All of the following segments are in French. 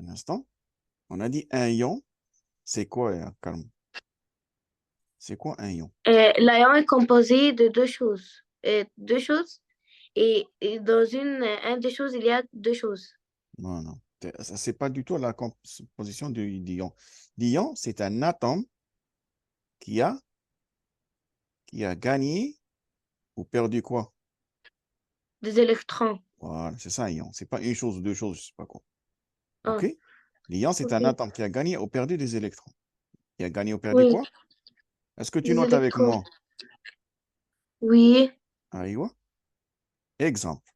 Un instant. On a dit un ion. C'est quoi, Carmen? C'est quoi un ion? L'ion est composé de deux choses. Deux choses. Et dans un des choses, il y a deux choses. Non, non. C'est pas du tout la composition d'ion. L'ion, c'est un atome qui a, qui a gagné ou perdu quoi? Des électrons. Voilà, c'est ça, un ion. C'est pas une chose ou deux choses, je sais pas quoi. OK? Ah, L'ion, c'est un ok. atome qui a gagné ou perdu des électrons. Qui a gagné ou perdu Oui, quoi? Est-ce que tu des notes avec électrons. moi? Oui, Aïwa. Exemple.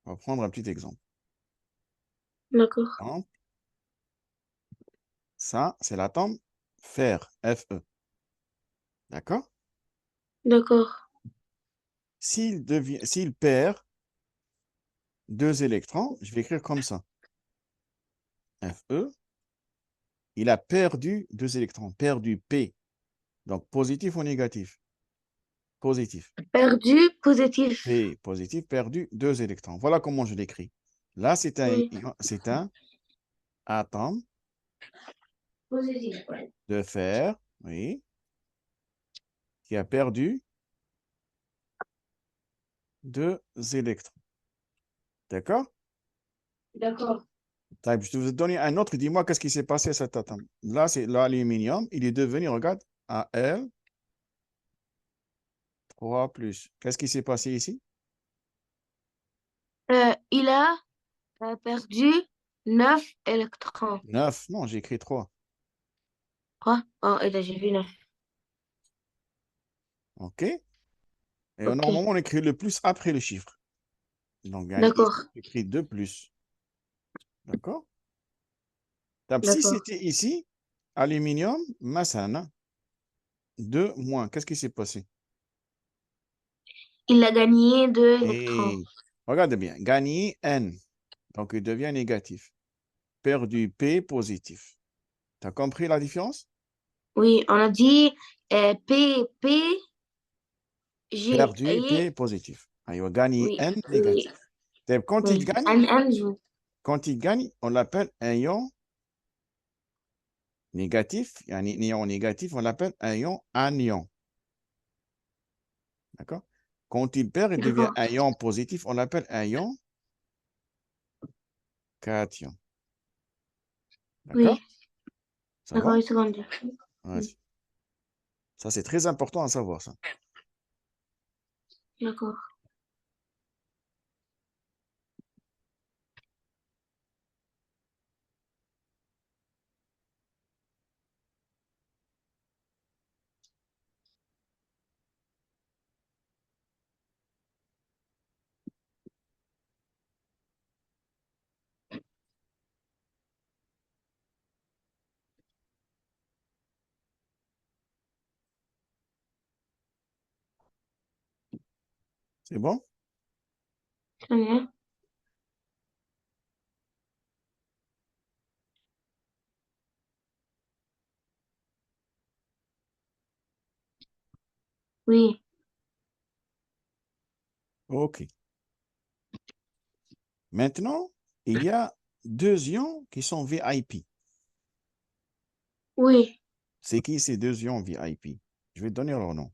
On va prendre un petit exemple. d'accord. Exemple. Ça, c'est l'atome fer, Fe. D'accord? D'accord. S'il perd deux électrons, je vais écrire comme ça. Fe, il a perdu deux électrons, perdu P. Donc, positif ou négatif? Positif. Perdu, positif. P, positif, perdu deux électrons. Voilà comment je l'écris. Là, Oui. c'est un atome Positif, ouais. de fer, oui, qui a perdu deux électrons. D'accord? D'accord. Je vais te donner un autre. Dis-moi qu'est-ce qui s'est passé à cet atome. Là, c'est l'aluminium. Il est devenu, regarde, Al3+. Qu'est-ce qui s'est passé ici? Il a perdu 9 électrons. 9. Non, j'ai écrit 3. Quoi? Oh, et là, j'ai vu 9. OK? Et Ok. normalement, on écrit le plus après le chiffre. Donc, ici, D'accord. j'écris 2 plus. D'accord? Donc, si D'accord. c'était ici, aluminium, masana, 2 moins. Qu'est-ce qui s'est passé? Il a gagné 2 électrons. Et regarde bien, gagné N. Donc, il devient négatif. Perdu P, positif. Tu as compris la différence? Oui, on a dit P, G, Perdu et P, positif. Il va gagner oui, N, oui, négatif. Donc, oui. quand il gagne, on l'appelle un ion négatif. Un ion négatif, on l'appelle un ion anion. D'accord? Quand il perd, il devient D'accord. un ion positif, on l'appelle un ion cation. D'accord? Oui, Ça d'accord, va? une seconde. Vas-y. Ça, c'est très important à savoir, ça. D'accord. C'est bon? Très bien. Oui, OK. Maintenant, il y a deux ions qui sont VIP. oui. C'est qui ces deux ions VIP? Je vais te donner leur nom.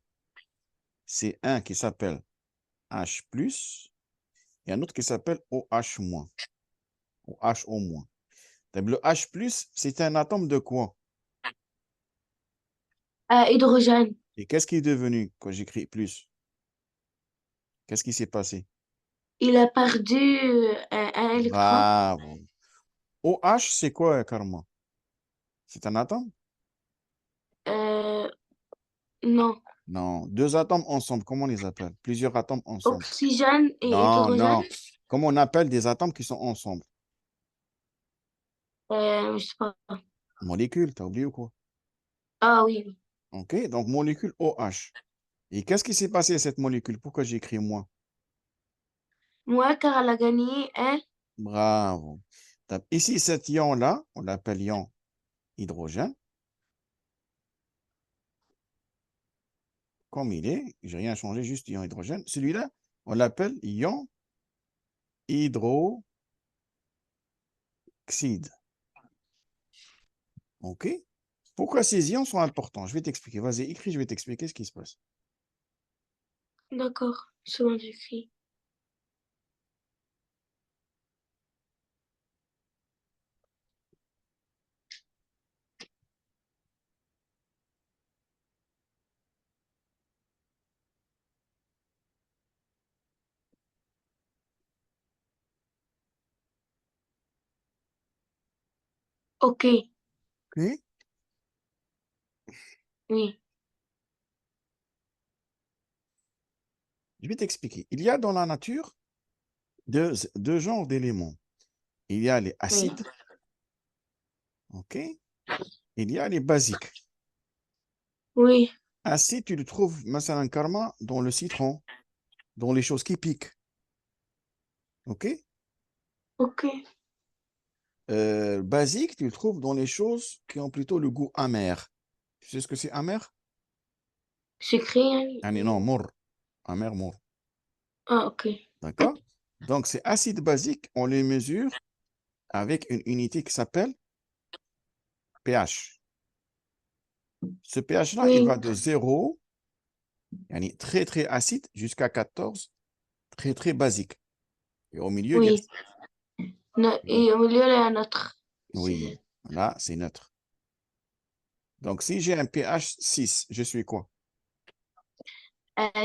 C'est un qui s'appelle H+, et un autre qui s'appelle OH-, ou HO-. Donc, le H+, c'est un atome de quoi? Hydrogène. Et qu'est-ce qui est devenu quand j'écris plus? Qu'est-ce qui s'est passé? Il a perdu un électron. Bravo. OH, c'est quoi, Karma? C'est un atome? Euh, non. Non. Deux atomes ensemble, comment on les appelle? Plusieurs atomes ensemble. Oxygène et Non, hydrogène. non. Comment on appelle des atomes qui sont ensemble? Je sais pas. Molécule, t'as oublié ou quoi? Ah oui, oui. OK, donc molécule OH. Et qu'est-ce qui s'est passé à cette molécule? Pourquoi j'ai écrit moins? Moi, car elle a gagné un. Bravo. Ici, cet ion-là, on l'appelle ion hydrogène. Comme il est, j'ai rien changé, juste ion hydrogène. Celui-là, on l'appelle ion hydroxyde. OK? Pourquoi ces ions sont importants? Je vais t'expliquer. Vas-y, écris, je vais t'expliquer ce qui se passe. D'accord, c'est bon, j'écris. OK, OK? oui, Je vais t'expliquer. Il y a dans la nature deux genres d'éléments. Il y a les oui, acides, OK? Il y a les basiques. oui, Acide, tu le trouves, مثلا karma, dans le citron, dans les choses qui piquent. OK? OK. Basique, tu le trouves dans les choses qui ont plutôt le goût amer. Tu sais ce que c'est amer? J'écris, Ah, non, mor. Amer, mor. ah, OK. D'accord? Donc, ces acides basiques, on les mesure avec une unité qui s'appelle pH. Ce pH-là, il Oui, va de 0, yani très très acide, jusqu'à 14, très très basique. Et au milieu, il y a... oui. Et au milieu, il y a un autre. Oui, C'est là, c'est neutre. Donc, si j'ai un pH 6, je suis quoi?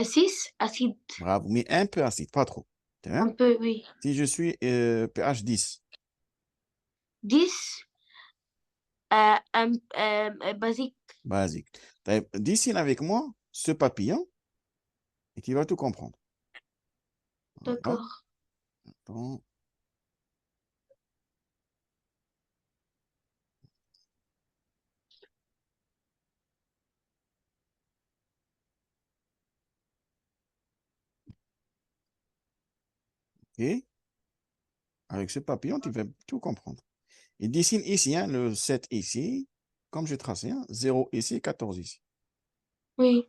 6, acide. Bravo, mais un peu acide, pas trop. Un Hein? peu, oui. Si je suis pH 10, 10, basique. basique. Dessine avec moi ce papillon et tu vas tout comprendre. Voilà. D'accord. Attends, et avec ce papillon, tu vas tout comprendre. Il dessine ici, hein, le 7 ici, comme j'ai tracé, hein, 0 ici, 14 ici. Oui,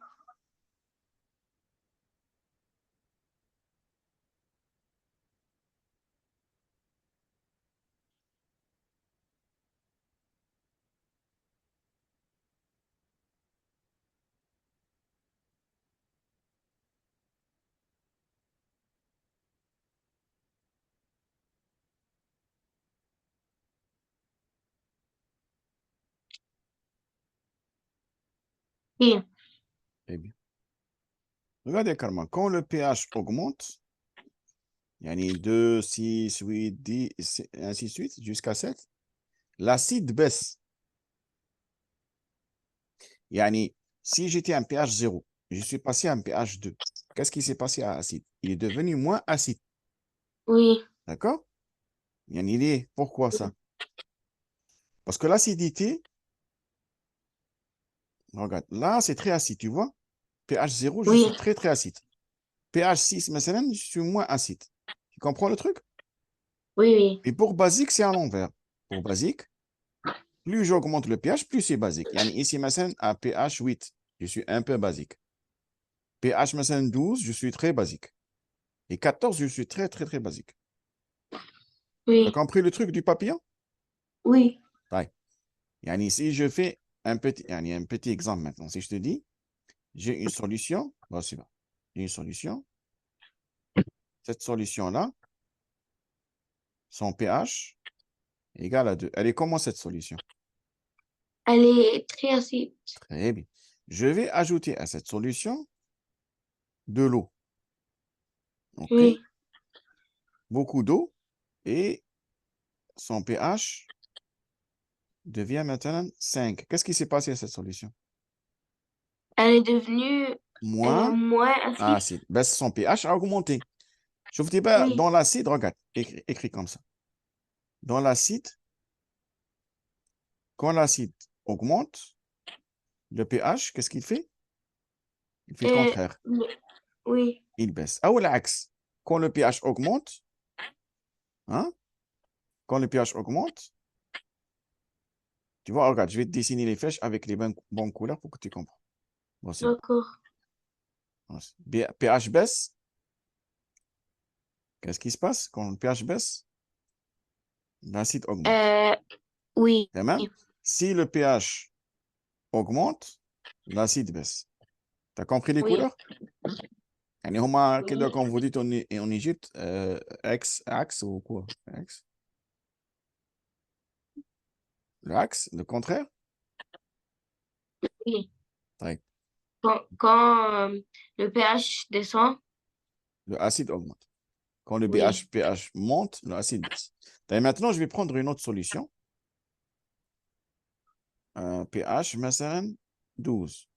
bien. Très bien. Regardez, Karma, quand le pH augmente, yani 2, 6, 8, 10, ainsi de suite, jusqu'à 7, l'acide baisse. Yani, si j'étais un pH 0, je suis passé à un pH 2. Qu'est-ce qui s'est passé à l'acide? Il est devenu moins acide. Oui, D'accord? Yani, pourquoi ça? Parce que l'acidité, regarde, là, c'est très acide, tu vois? pH 0, je oui, suis très, très acide. pH 6, مثلا, je suis moins acide. Tu comprends le truc? oui, oui. Et pour basique, c'est à l'envers. Pour basique, plus j'augmente le pH, plus c'est basique. Yani ici, مثلا, à pH 8, je suis un peu basique. pH مثلا 12, je suis très basique. Et 14, je suis très, très, très basique. Tu as Oui, compris le truc du papillon? oui. Ouais. Yani, si je fais yani, un petit exemple maintenant, si je te dis, j'ai une solution, voici là. J'ai une solution. Cette solution-là, son pH égale à 2. Elle est comment cette solution? Elle est très acide. Très bien. Je vais ajouter à cette solution de l'eau. OK? Oui. Beaucoup d'eau et son pH devient maintenant 5. Qu'est-ce qui s'est passé à cette solution? Elle est devenue Moins moins acide. acide. Ben, son pH a augmenté. Je vous dis, ben, Oui, dans l'acide, regarde, écrit comme ça. Dans l'acide, quand l'acide augmente, le pH, qu'est-ce qu'il fait? Il fait le euh, contraire. oui, Il baisse. Ah, ou l'axe. Quand le pH augmente, hein? Quand le pH augmente, tu vois, regarde, je vais te dessiner les flèches avec les bonnes couleurs pour que tu comprennes. Voici. d'accord. Voici. pH baisse. Qu'est-ce qui se passe quand le pH baisse? L'acide augmente. Euh, oui, C'est même? Si le pH augmente, l'acide baisse. Tu as compris les Oui. couleurs? يعني هما Oui. كده quand vous dites en Égypte, axe ou quoi? Axe? Le axe, le contraire? Oui. طيب. Quand le pH descend, Le acide augmente. Quand le oui. pH monte, l'acide baisse. طيب, maintenant, je vais prendre une autre solution. pH, مثلا 12.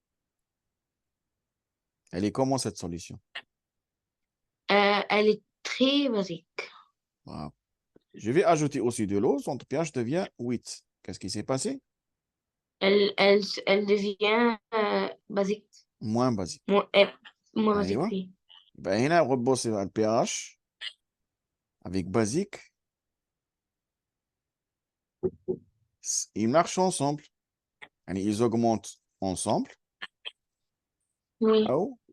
Elle est comment cette solution? Elle est très basique. Voilà. Je vais ajouter aussi de l'eau, son pH devient 8. Qu'est-ce qui s'est passé? Elle devient basique. Moins basique. Moins, moins basique, أيوة. oui. Ben, هنا rebosser le pH avec basique. Ils marchent ensemble. يعني ils augmentent ensemble. Oui,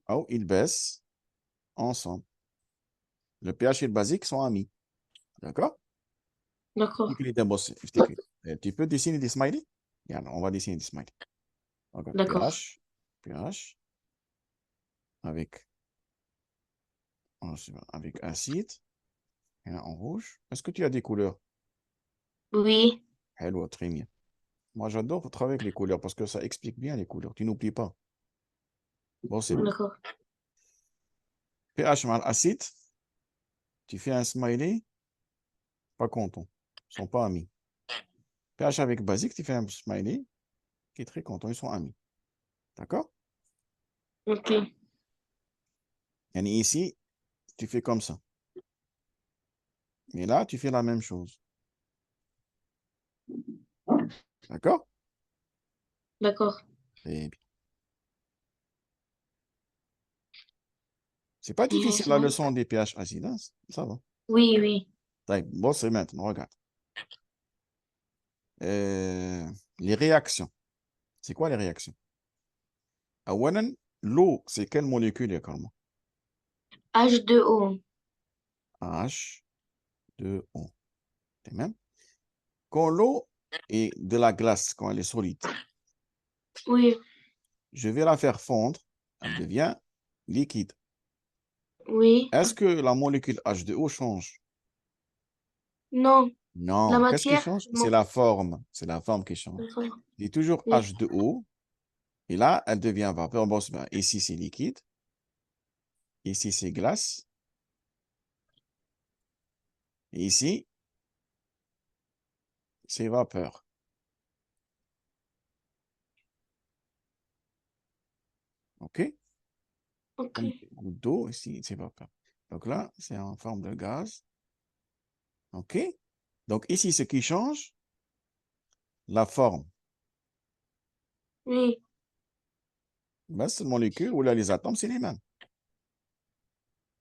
Ou ils baissent ensemble. Le pH et le basique sont amis. D'accord? d'accord, Tu peux dessiner des smileys? Regarde, on va dessiner des smileys. Regarde, d'accord. pH avec, avec acide. Et là, en rouge. Est-ce que tu as des couleurs? Oui, Hello, très bien. Moi, j'adore travailler avec les couleurs parce que ça explique bien les couleurs. Tu n'oublies pas. Bon, c'est bon. d'accord. pH mal acide. Tu fais un smiley. Pas content. Ils ne sont pas amis. pH avec basique, tu fais un smiley qui est très content. Ils sont amis. D'accord? Ok, Et ici, tu fais comme ça. Mais là, tu fais la même chose. D'accord? d'accord. Très bien. C'est pas difficile la Intéressant. leçon des pH acides, hein. Ça va. Oui, oui. Bon, c'est maintenant, regarde. Euh, les réactions. C'est quoi les réactions? أولاً, l'eau, c'est quelle molécule également? H2O. H2O. Même. Quand l'eau est de la glace, quand elle est solide, Oui, je vais la faire fondre, elle devient liquide. oui. Est-ce que la molécule H2O change? Non, la Non. Qu'est-ce qui matière, change? C'est non. la forme. C'est la forme qui change. D'accord. C'est toujours Oui, H2O. Et là, elle devient vapeur. Bon, ici, c'est liquide. Ici, c'est glace. Et ici, c'est vapeur. OK? ok. Comme des gouttes d'eau, ici, c'est vapeur. Donc là, c'est en forme de gaz. OK? Donc ici, ce qui change, la forme. Oui, Ben, cette molécule ou là, les atomes, c'est les mêmes.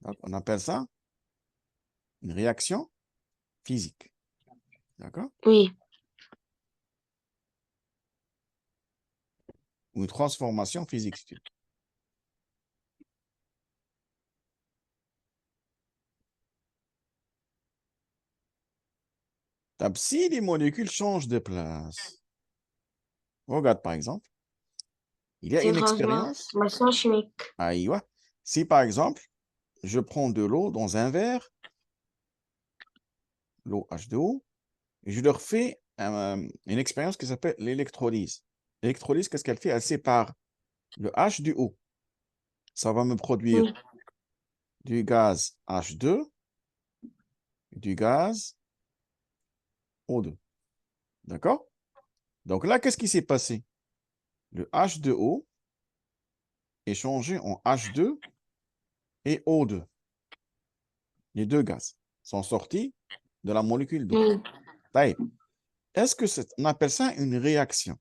Donc, on appelle ça une réaction physique. D'accord? oui. Ou une transformation physique, si tu veux. Donc, si les molécules changent de place, regarde par exemple, il y a C'est une une expérience. transformation chimique. Aïe, si par exemple, je prends de l'eau dans un verre, l'eau H2O, et je leur fais une expérience qui s'appelle l'électrolyse. L'électrolyse, qu'est-ce qu'elle fait? Elle sépare le H du O. Ça va me produire Oui, du gaz H2 et du gaz O2. D'accord? Donc là, qu'est-ce qui s'est passé? Le H2O est changé en H2 et O2. Les deux gaz sont sortis de la molécule d'eau. oui. Est-ce que on appelle ça une réaction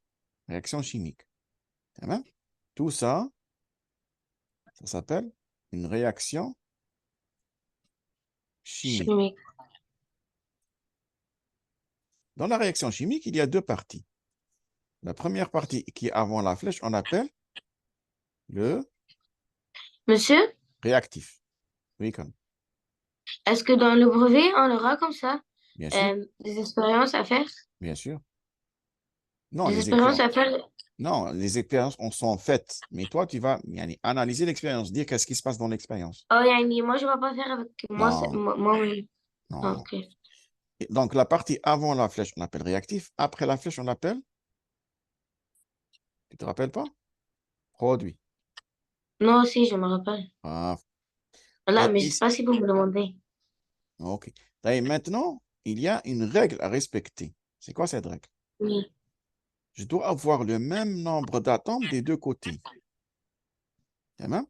chimique? Tout ça, ça s'appelle une réaction chimique. Chimique. Dans la réaction chimique, il y a deux parties. La première partie qui est avant la flèche, on appelle le Monsieur, réactif. Oui, comme, est-ce que dans le brevet, on aura comme ça bien sûr, des expériences à faire? bien sûr. Non, Des les expériences expériences. à faire. Non, les expériences on sont faites. Mais toi, tu vas analyser l'expérience, dire qu'est-ce qui se passe dans l'expérience. Oh, yani, moi, je ne vais pas faire avec moi, Non, moi-même. Ah, non. ok. Et donc, la partie avant la flèche, on l'appelle réactif. Après la flèche, on l'appelle, tu te rappelles pas? Produit. Non, si, je me rappelle. Ah, Là, et mais je ne sais ici, pas si vous me demandez. ok. Et maintenant, il y a une règle à respecter. C'est quoi cette règle? Oui, Je dois avoir le même nombre d'atomes des deux côtés. Tamaam.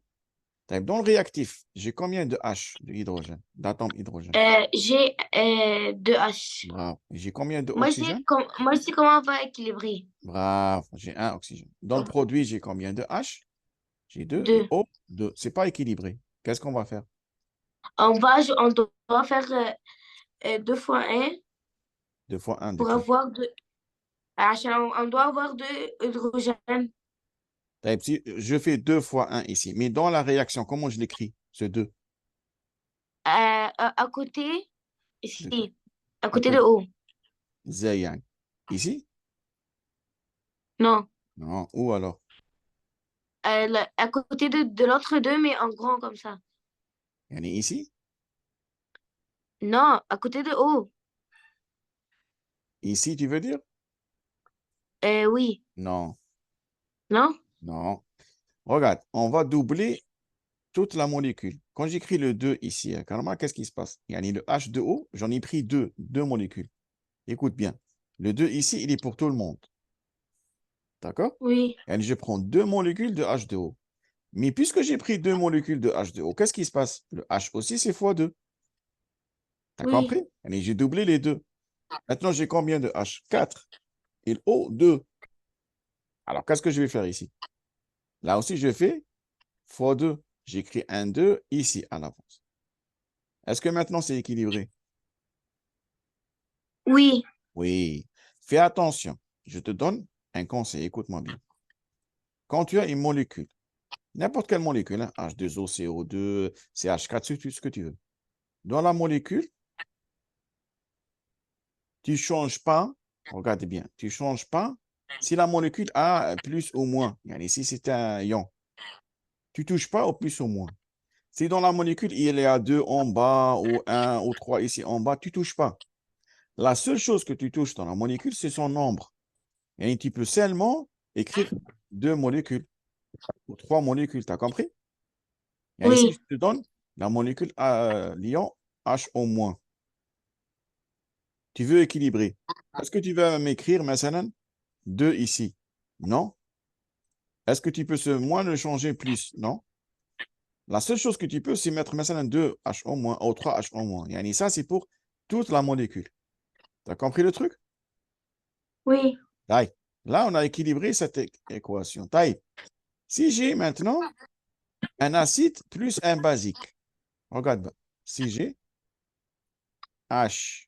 Dans le réactif, j'ai combien de H, de hydrogène, d'atomes hydrogène? j'ai 2H. Bravo. J'ai combien de Moi, oxygène? moi, je sais comment on va équilibrer. Bravo, j'ai un oxygène. Dans le produit, j'ai combien de H? J'ai 2 et 2. O, 2. C'est pas équilibré. Qu'est-ce qu'on va faire? On doit faire 2 fois un 2 fois 1 de pour qui? avoir 2. On doit avoir 2 hydrogènes. Si je fais 2 fois 1 ici, mais dans la réaction, comment je l'écris, ce 2? À côté, De, ici, à à côté de côté. O. Zayang. Ici? Non, Non. Où alors? à côté de l'autre 2, mais en grand comme ça. Yani ici? Non, à côté de O. Ici, tu veux dire? Oui, Non. non? Non. Regarde, on va doubler toute la molécule. Quand j'écris le 2 ici, carrément, qu'est-ce qui se passe? Yani le H2O, j'en ai pris deux molécules. Écoute bien. Le 2 ici, il est pour tout le monde. D'accord? Oui, Yani je prends deux molécules de H2O. Mais puisque j'ai pris deux molécules de H2O, qu'est-ce qui se passe? Le H aussi, c'est fois 2. T'as oui, compris? Yani j'ai doublé les deux. Maintenant, j'ai combien de H? 4. Et le O, 2. Alors, qu'est-ce que je vais faire ici? Là aussi, je fais fois 2. J'écris un 2 ici à l'avance. Est-ce que maintenant, c'est équilibré? oui, Oui. Fais attention. Je te donne un conseil. Écoute-moi bien. Quand tu as une molécule, n'importe quelle molécule, hein, H2O, CO2, CH4, ce que tu veux. Dans la molécule, tu ne changes pas, regarde bien, tu ne changes pas si la molécule a plus ou moins. Ici, c'est un ion. Tu ne touches pas au plus ou moins. Si dans la molécule, il y a 2 en bas ou 1 ou 3 ici en bas, tu ne touches pas. La seule chose que tu touches dans la molécule, c'est son nombre. Et tu peux seulement écrire 2 molécules ou 3 molécules. Tu as compris? Et ici, oui, je te donne la molécule l'ion H au moins. Tu veux équilibrer. Est-ce que tu vas m'écrire maintenant 2 ici? Non. Est-ce que tu peux ce moins le changer plus? Non. La seule chose que tu peux, c'est mettre maintenant 2 H au moins ou 3 H au moins. Et ça, c'est pour toute la molécule. Tu as compris le truc? oui. Taille. Là, on a équilibré cette équation. Taille. Si j'ai maintenant un acide plus un basique, regarde, si j'ai H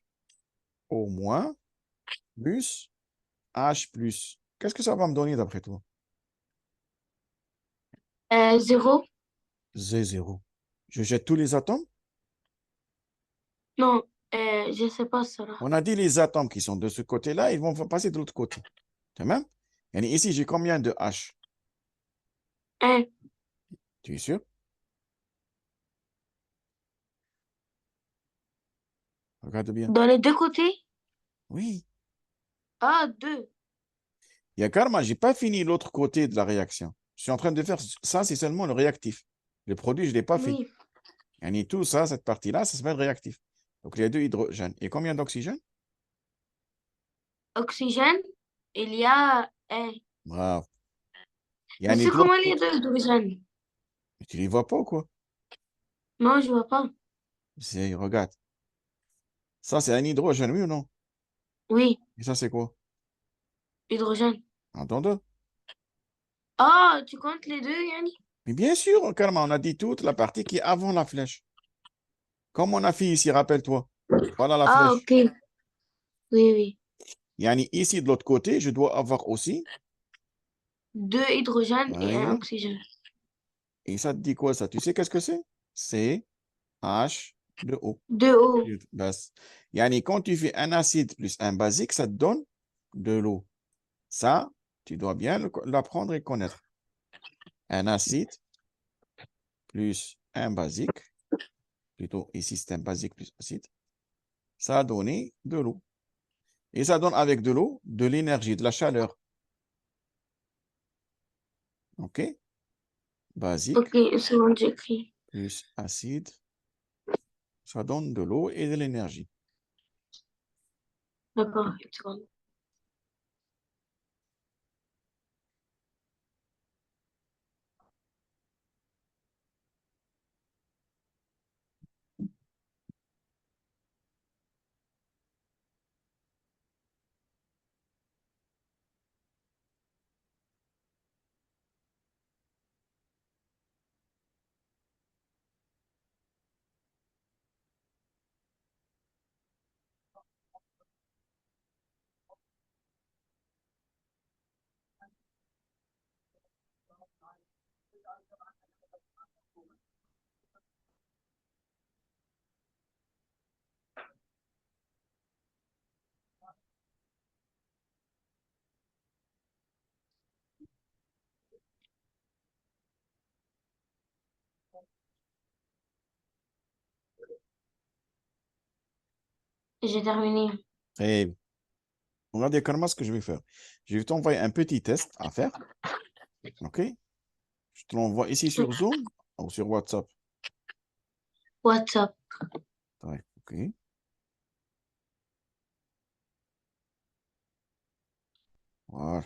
au moins plus H plus, qu'est-ce que ça va me donner d'après toi? 0. Z0. Je jette tous les atomes? Non, je ne sais pas cela. On a dit les atomes qui sont de ce côté-là, ils vont passer de l'autre côté. Tu même? Et ici, j'ai combien de H? 1. Tu es sûr? Regarde bien. Dans les deux côtés? Oui. Ah, 2. Il y a carrément, je n'ai pas fini l'autre côté de la réaction. Je suis en train de faire ça, c'est seulement le réactif. Le produit, je ne l'ai pas fait. Oui. Et tout ça, cette partie-là, ça s'appelle réactif. Donc, il y a deux hydrogènes. Et combien d'oxygène? Oxygène, il y a 1. Bravo. Mais De c'est l'autre comment les côté. deux hydrogènes? Tu ne les vois pas ou quoi? Non, je vois pas. Regarde. Ça, c'est un hydrogène, oui ou non? Oui, Et ça, c'est quoi? hydrogène. Entends-tu? Ah, tu comptes les deux, Yanni? Mais bien sûr, carrément, on a dit toute la partie qui est avant la flèche. Comme on a fait ici, rappelle-toi. Voilà la Ah, flèche. ok. Oui, oui. Yani ici, de l'autre côté, je dois avoir aussi. 2 hydrogènes et un Aïe. oxygène. Et ça te dit quoi, ça? Tu sais qu'est-ce que c'est? C'est H2O. 2 O. Bas. Yani quand tu fais un acide plus un basique, ça te donne de l'eau. Ça, tu dois bien l'apprendre et connaître. Un acide plus un basique, plutôt ici c'est un basique plus acide, ça a donné de l'eau. Et ça donne avec de l'eau de l'énergie, de la chaleur. OK? Basique Ok, une seconde, j'écris. plus acide, ça donne de l'eau et de l'énergie. D'accord, une seconde. J'ai terminé. Et regardez carrément ce que je vais faire. Je vais t'envoyer un petit test à faire. OK? Je te l'envoie ici sur Zoom ou sur WhatsApp. WhatsApp. Ouais, OK. Voilà.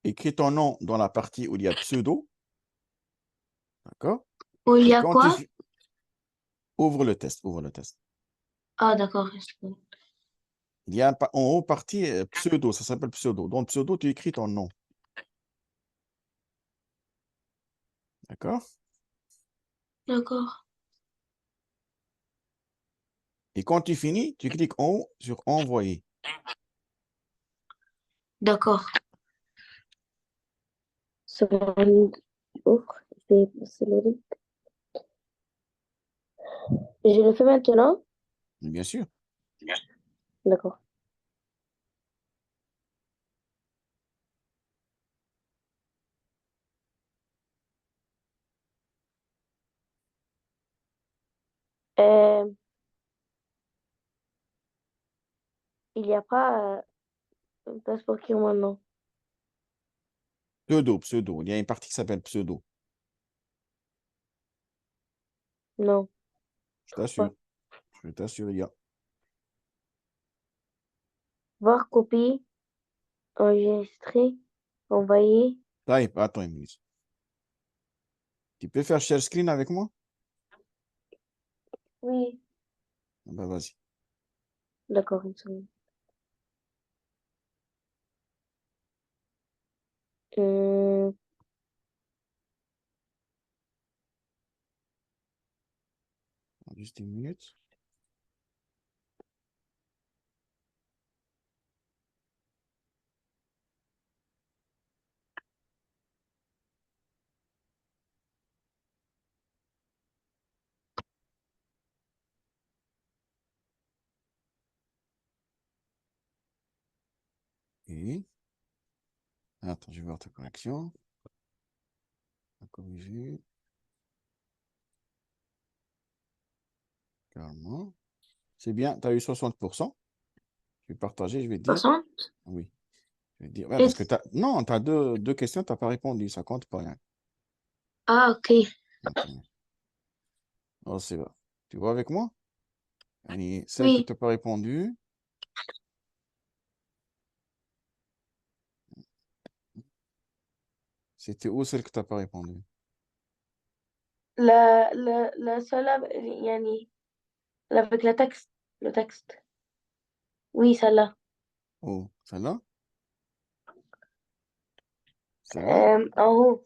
Écris ton nom dans la partie où il y a pseudo. D'accord? Où il y Et a quand tu quoi? ouvres le test, ouvre le test. Ah, d'accord, une seconde. Il y a en haut partie pseudo, ça s'appelle pseudo. Dans pseudo, tu écris ton nom. D'accord? D'accord. Et quand tu finis, tu cliques en haut sur envoyer. D'accord. Seconde, ouvre. C'est le Je le fais maintenant? Bien sûr. D'accord. Euh, il n'y a pas un passeport qui maintenant. Pseudo, pseudo. Il y a une partie qui s'appelle pseudo. Non, Je je crois pas. t'assure. Je t'assure, il y a. Voir copie, enregistrer, envoyer. Type, attends une minute. Tu peux faire share screen avec moi? Oui. Ah ben, vas-y. D'accord, une seconde. Hum, Juste une minute. Et attends, je vais voir ta connexion. Corriger. Calmement. C'est bien, tu as eu 60%. Je vais partager, je vais te dire. 60? Oui. Je vais te dire. Ouais, Et- parce que non, tu as deux questions, tu n'as pas répondu. Ça compte pas, hein. Ah, ok. Ok. Oh, c'est vrai. Tu vois avec moi? Allez, celle que Oui. tu n'as pas répondu, c'était où celle que tu n'as pas répondu? La seule, يعني, avec le texte. Le texte. Oui, celle-là. Oh, celle-là? Celle-là? En haut.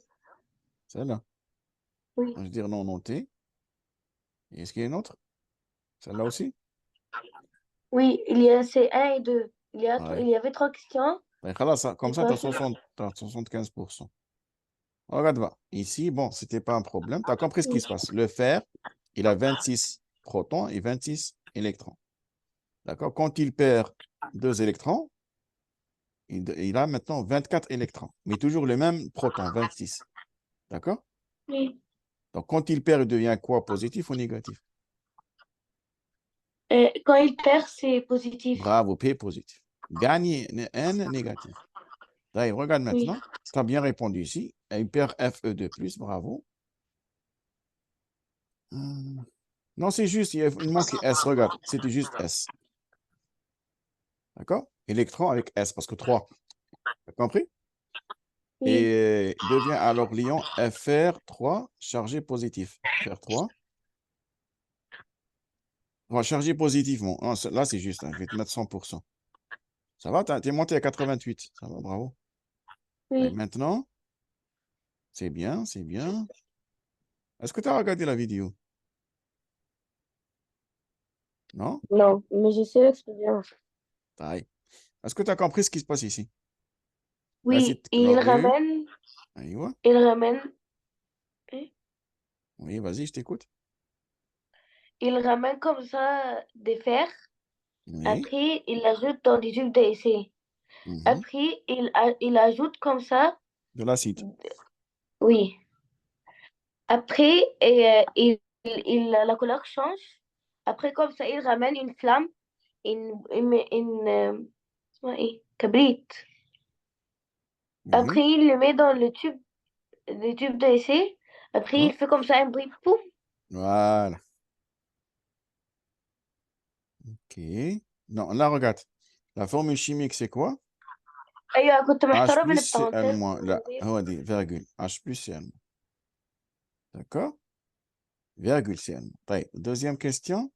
Celle-là. Oui. Je vais dire non noté. Et est-ce qu'il y a une autre? Celle-là aussi? Oui, il y a c'est 1 et 2. Ouais. Il y avait 3 questions. Ben, voilà, comme J'ai ça, tu pas as fait. 60, t'as 75%. Regarde, va. Ici, bon, c'était pas un problème. Tu as compris ce qui Oui. se passe. Le fer, il a 26 protons et 26 électrons. D'accord? Quand il perd 2 électrons, il a maintenant 24 électrons, mais toujours le même proton, 26. D'accord? Oui. Donc, quand il perd, il devient quoi? Positif ou négatif? Quand il perd, c'est positif. Bravo, P positif. Gagne N négatif. D'ailleurs, regarde Oui. maintenant. Tu as bien répondu ici. Et il perd Fe2+, bravo. Non, c'est juste, il manque S, regarde. C'était juste S. D'accord? Électron avec S, parce que 3. Tu as compris? Oui. Et devient alors l'ion Fr3 chargé positif. Fr3. On va charger positivement. Non, là, c'est juste, hein, je vais te mettre 100%. Ça va? Tu es monté à 88. Ça va, bravo. Et Oui. maintenant, c'est bien, c'est bien. Est-ce que tu as regardé la vidéo? Non? Non, mais je sais l'expérience. Aïe. Est-ce que tu as compris ce qui se passe ici? Là, Oui, c'est chlorure. Aïe, il ramène, hein, oui, vas-y, je t'écoute. il ramène comme ça des fers. Oui. Après, il ajoute dans des tubes d'essai. Mhm. Après, il ajoute comme ça, De l'acide. oui. Après, la couleur change. Après, comme ça, il ramène une flamme, اسمها إيه؟ كبريت. Oui. Après, il le met dans le tube d'essai. Après, il D'accord. fait comme ça un bruit, pouf. Voilà. OK. Non, là, regarde. La formule chimique, c'est quoi? أيوة كنت H محتارة بين plus Cl البارونتيز moins. Là, من غير. on va dire virgule. H plus Cl moins. D'accord? Virgule Cl moins. Taï. Deuxième question.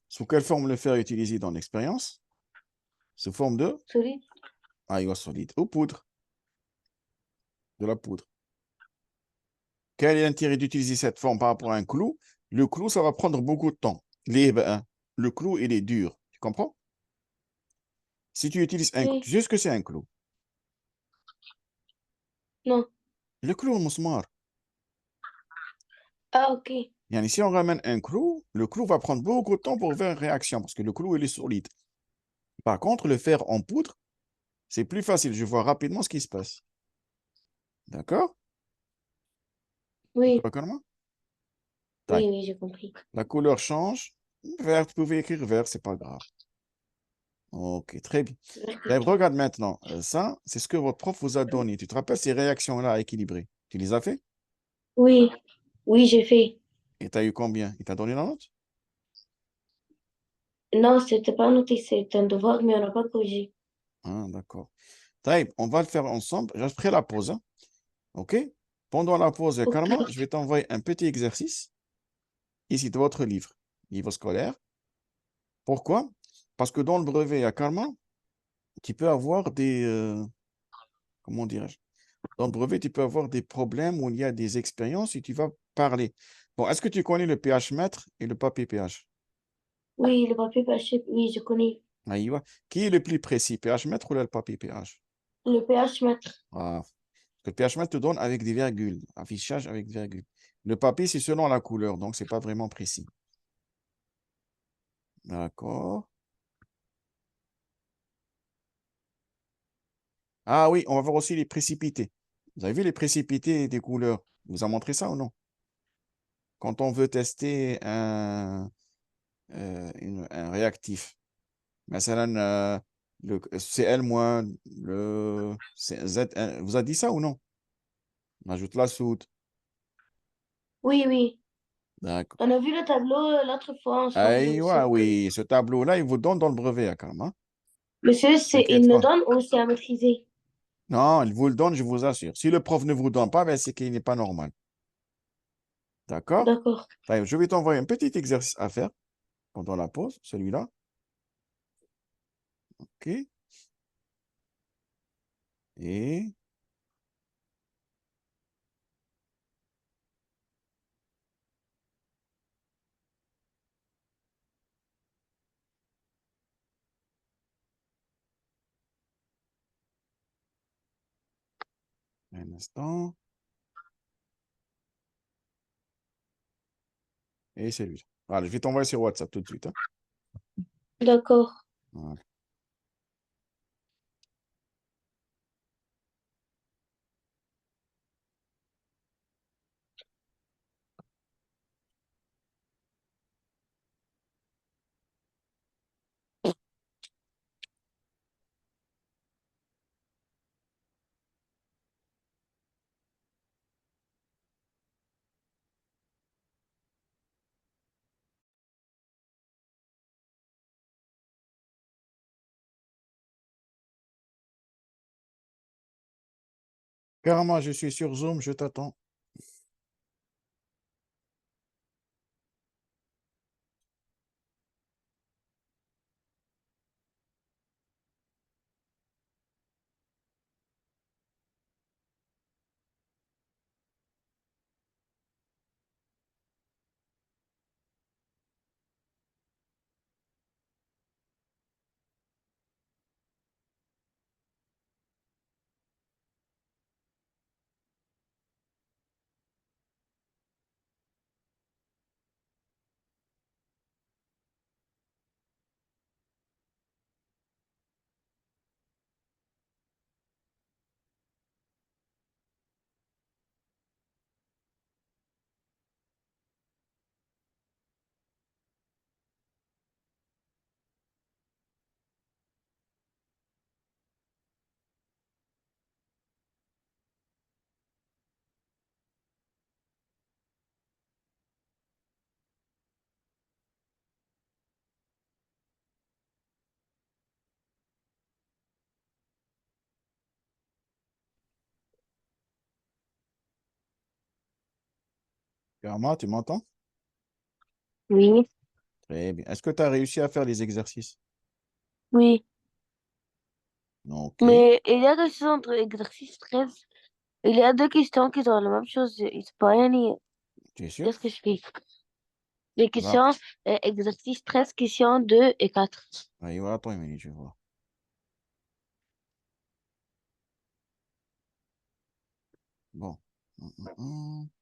Sous quelle forme le fer est utilisé dans l'expérience? Sous forme de سوري. aïe solide ou poudre. De la poudre. Quel est l'intérêt d'utiliser cette forme par rapport à un clou? Le clou, ça va prendre beaucoup de temps. Ben, le clou, il est dur. Tu comprends? Si tu utilises un clou, Oui. tu sais ce que c'est un clou? Non. Le clou, le moussemar. Ah, ok. Yani, si on ramène un clou, le clou va prendre beaucoup de temps pour faire une réaction parce que le clou, il est solide. Par contre, le fer en poudre, c'est plus facile. Je vois rapidement ce qui se passe. D'accord? Oui. D'accord? Oui, Taille. oui, j'ai compris. La couleur change. Vert, vous pouvez écrire vert, c'est pas grave. Ok, très bien. Ben, regarde maintenant. Ça, c'est ce que votre prof vous a donné. Tu te rappelles ces réactions-là équilibrées? Tu les as fait? Oui. Oui, j'ai fait. Et tu as eu combien? Il t'a donné la note? Non, c'était pas noté, c'est un devoir, mais on n'a pas corrigé. Ah, d'accord. Taïb, on va le faire ensemble. Après la pause, hein. OK? Pendant la pause, Ok. Karma, je vais t'envoyer un petit exercice ici de votre livre, livre scolaire. Pourquoi? Parce que dans le brevet à Karma, tu peux avoir comment dirais-je? Dans le brevet, tu peux avoir des problèmes où il y a des expériences et tu vas parler. Bon, est-ce que tu connais le pH mètre et le papier pH? Oui, le papier pâché, oui, je connais. Aïe, qui est le plus précis, pH mètre ou le papier pH? Le pH mètre. Ah, le pH mètre te donne avec des virgules, affichage avec des virgules. Le papier, c'est selon la couleur, donc c'est pas vraiment précis. D'accord. Ah oui, on va voir aussi les précipités. Vous avez vu les précipités des couleurs? Il vous a montré ça ou non? Quand on veut tester un réactif, مثلا, le Cl-, le Z1, vous a dit ça ou non? On ajoute la soude. Oui, oui. D'accord. On a vu le tableau l'autre fois ensemble aussi. Ouais, oui, ce tableau-là, il vous donne dans le brevet, Akram, hein? Monsieur, il T'inquiète nous pas. donne ou c'est à maîtriser? Non, il vous le donne, je vous assure. Si le prof ne vous donne pas, ben, c'est qu'il n'est pas normal. D'accord? D'accord. Allez, je vais t'envoyer un petit exercice à faire pendant la pause, celui-là. OK. Et un instant. et celui-là. Voilà, je vais t'envoyer sur WhatsApp tout de suite, hein. D'accord. Voilà. Carrément, je suis sur Zoom, je t'attends. Carrément, tu m'entends? Oui, Très bien. Est-ce que tu as réussi à faire les exercices? oui. Ok, Mais il y a des questions entre exercice 13. Il y a deux questions qui sont la même chose. Il se peut rien y- tu es sûr? Qu'est-ce que je fais? Les Va. questions, exercice 13, questions 2 et 4. Allez, voilà, attends une minute, je vois. Bon.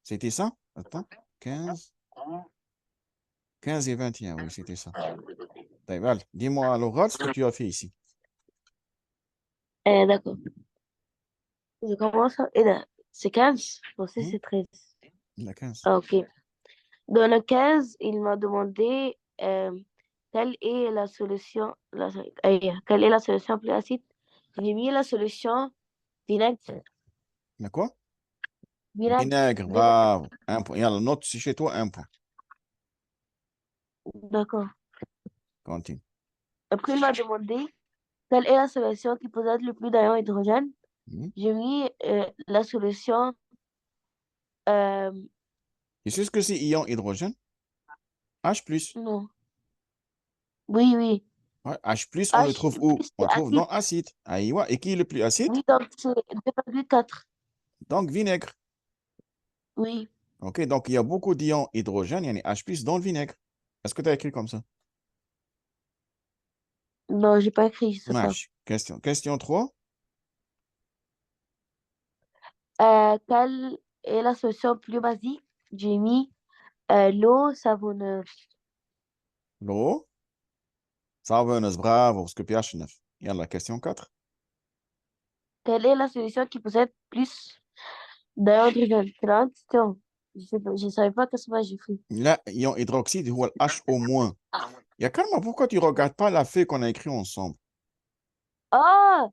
C'était ça? Attends. 15 et 21, oui, c'était ça. Allez, dis-moi à l'oral ce que tu as fait ici. D'accord. Je commence. C'est 15. Je pensais que Hmm? c'est 13. La 15. Ah, ok. Dans le 15, il m'a demandé quelle est la solution, quelle est la solution plus acide. J'ai mis la solution vinaigre. Mais quoi? Vinaigre. Vinaigre, Vinaigre. bravo. Un point. Et alors, note si chez toi, un point. D'accord. Continue. Après, il m'a demandé quelle est la solution qui possède le plus d'ions hydrogène. Hmm? J'ai mis la solution. euh, Tu sais ce que c'est ion hydrogène? H+. non. Oui, oui. Ouais, H+, on le H trouve où? plus On c'est le trouve acide. dans acide. Aïwa. Et qui est le plus acide? Oui, donc c'est 2,4. Donc, vinaigre. Oui. OK, donc il y a beaucoup d'ions hydrogène, il y a un H+ dans le vinaigre. Est-ce que tu as écrit comme ça? Non, j'ai pas écrit, je sais pas. H. Question 3. Quelle est la solution plus basique? J'ai mis l'eau savonneuse. L'eau. Savonneuse, bravo, parce que pH 9. Il y a la question 4. Quelle est la solution qui possède plus d'hydrogène? C'est la même question. Je savais pas que ce soit j'ai fait. Là, ion hydroxyde ou le H au moins. Il y a calme, pourquoi tu ne regardes pas la feuille qu'on a écrit ensemble? Oh!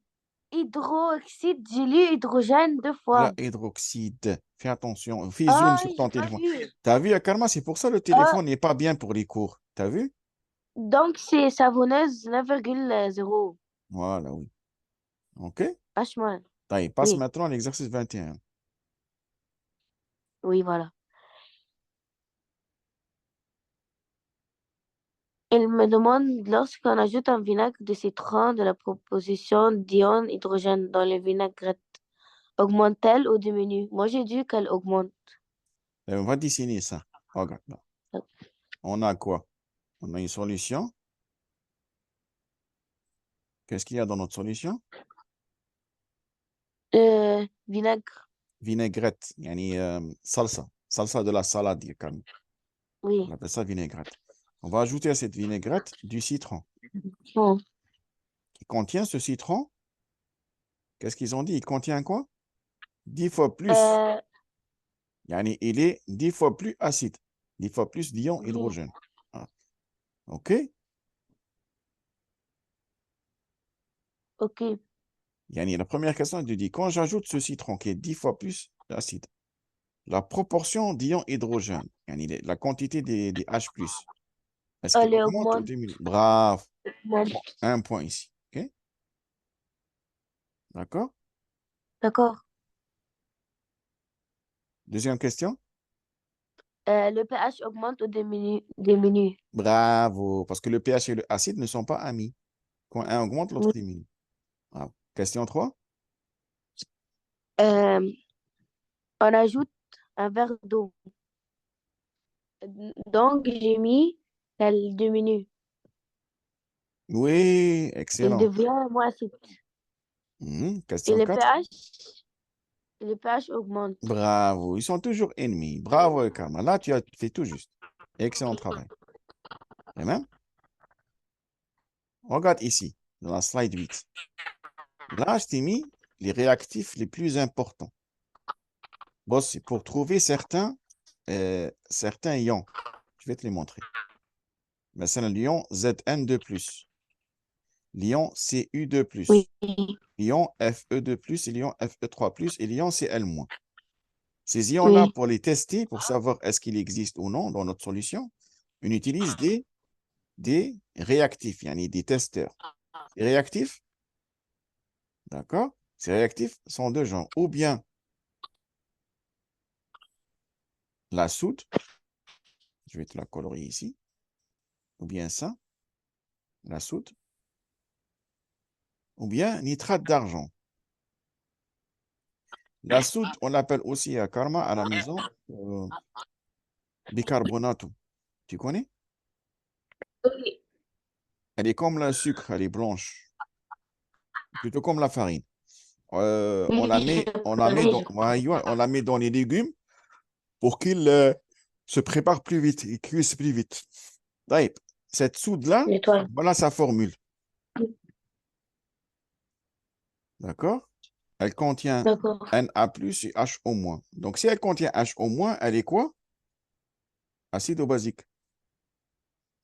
Hydroxyde, j'ai lu hydrogène 2 fois. Là, hydroxyde. Fais attention. Fais zoom Ah, sur ton j'ai pas téléphone. vu. T'as vu, Karma, c'est pour ça le Ah, téléphone n'est pas bien pour les cours. T'as vu? donc c'est savonneuse 9,0. Voilà, oui. OK? H-. Allez, passe Oui, maintenant à l'exercice 21. oui, voilà. Elle me demande lorsqu'on ajoute un vinaigre de citron de la proposition d'ion hydrogène dans le vinaigrette, augmente-t-elle ou diminue? Moi, j'ai dit qu'elle augmente. On va dessiner ça. Regarde, là. On a quoi? On a une solution. Qu'est-ce qu'il y a dans notre solution? Vinaigre. Vinaigrette, yani salsa. Salsa de la salade, ya Karma. Oui. On appelle ça vinaigrette. On va ajouter à cette vinaigrette du citron. Bon. Qui contient ce citron. Qu'est-ce qu'ils ont dit? Il contient quoi? 10 fois plus. Euh, Yani, il est 10 fois plus acide. 10 fois plus d'ion oui. hydrogène. Ah. OK? OK. Yani, la première question, elle te dit, quand j'ajoute ce citron qui est 10 fois plus acide, la proportion d'ion hydrogène, yani, la quantité des H+, est-ce qu'elle Allez, augmente ou augmente. diminue? Bravo. Bon, Augmente. un point ici. OK? D'accord? D'accord. Deuxième question. Le pH augmente ou diminue? Bravo. Parce que le pH et l'acide ne sont pas amis. Quand un augmente, l'autre Oui. diminue. Bravo. Question 3. Euh, on ajoute un verre d'eau. Donc, j'ai mis, elle diminue. Oui, Il excellent. devient moins acide. Et Question 4. le pH augmente. Bravo. Ils sont toujours ennemis. Bravo, Karma. Là, tu as fait tout juste. Excellent travail. Et même, regarde ici, dans la slide 8. Là, je t'ai mis les réactifs les plus importants. Bon, c'est pour trouver certains ions. Je vais te les montrer. Mais c'est l'ion Zn2+, l'ion Cu2+, Oui. l'ion Fe2+, et l'ion Fe3+, et l'ion Cl-. Ces ions-là, Oui. pour les tester, pour savoir est-ce qu'ils existent ou non dans notre solution, on utilise des réactifs, yani des testeurs. Les réactifs, d'accord? Ces réactifs sont de genre, ou bien la soude, je vais te la colorier ici, ou bien ça, la soude, ou bien nitrate d'argent. La soude, on l'appelle aussi à Karma, à la maison, bicarbonate. Tu connais? Oui. Elle est comme le sucre, elle est blanche, plutôt comme la farine. On Oui, la je met, on la met connais, dans, ouais, ouais, on la met dans les légumes pour qu'ils se préparent plus vite, ils cuisent plus vite. Taïb, cette soude-là, nettoie. voilà sa formule. D'accord? Elle contient D'accord. Na+ et HO-. Donc, si elle contient HO-, elle est quoi? Acide ou basique?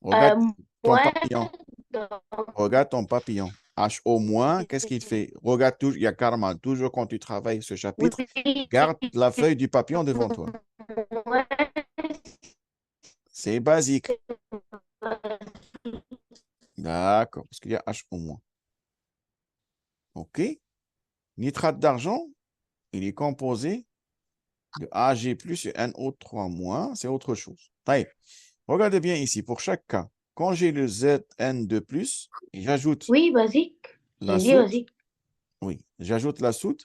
Regarde Euh, ton Moins papillon. dans Regarde ton papillon. HO-, qu'est-ce qu'il fait? Regarde, il y a Karma, toujours quand tu travailles ce chapitre, oui, garde la feuille du papillon devant toi. moins C'est basique. D'accord, parce qu'il y a HO-. OK. Nitrate d'argent, il est composé de Ag+ et NO3-. C'est autre chose. Taïb. Regardez bien ici, pour chaque cas, quand j'ai le Zn2+, j'ajoute oui, basique. la J'ai dit soude. basique. Oui, j'ajoute la soude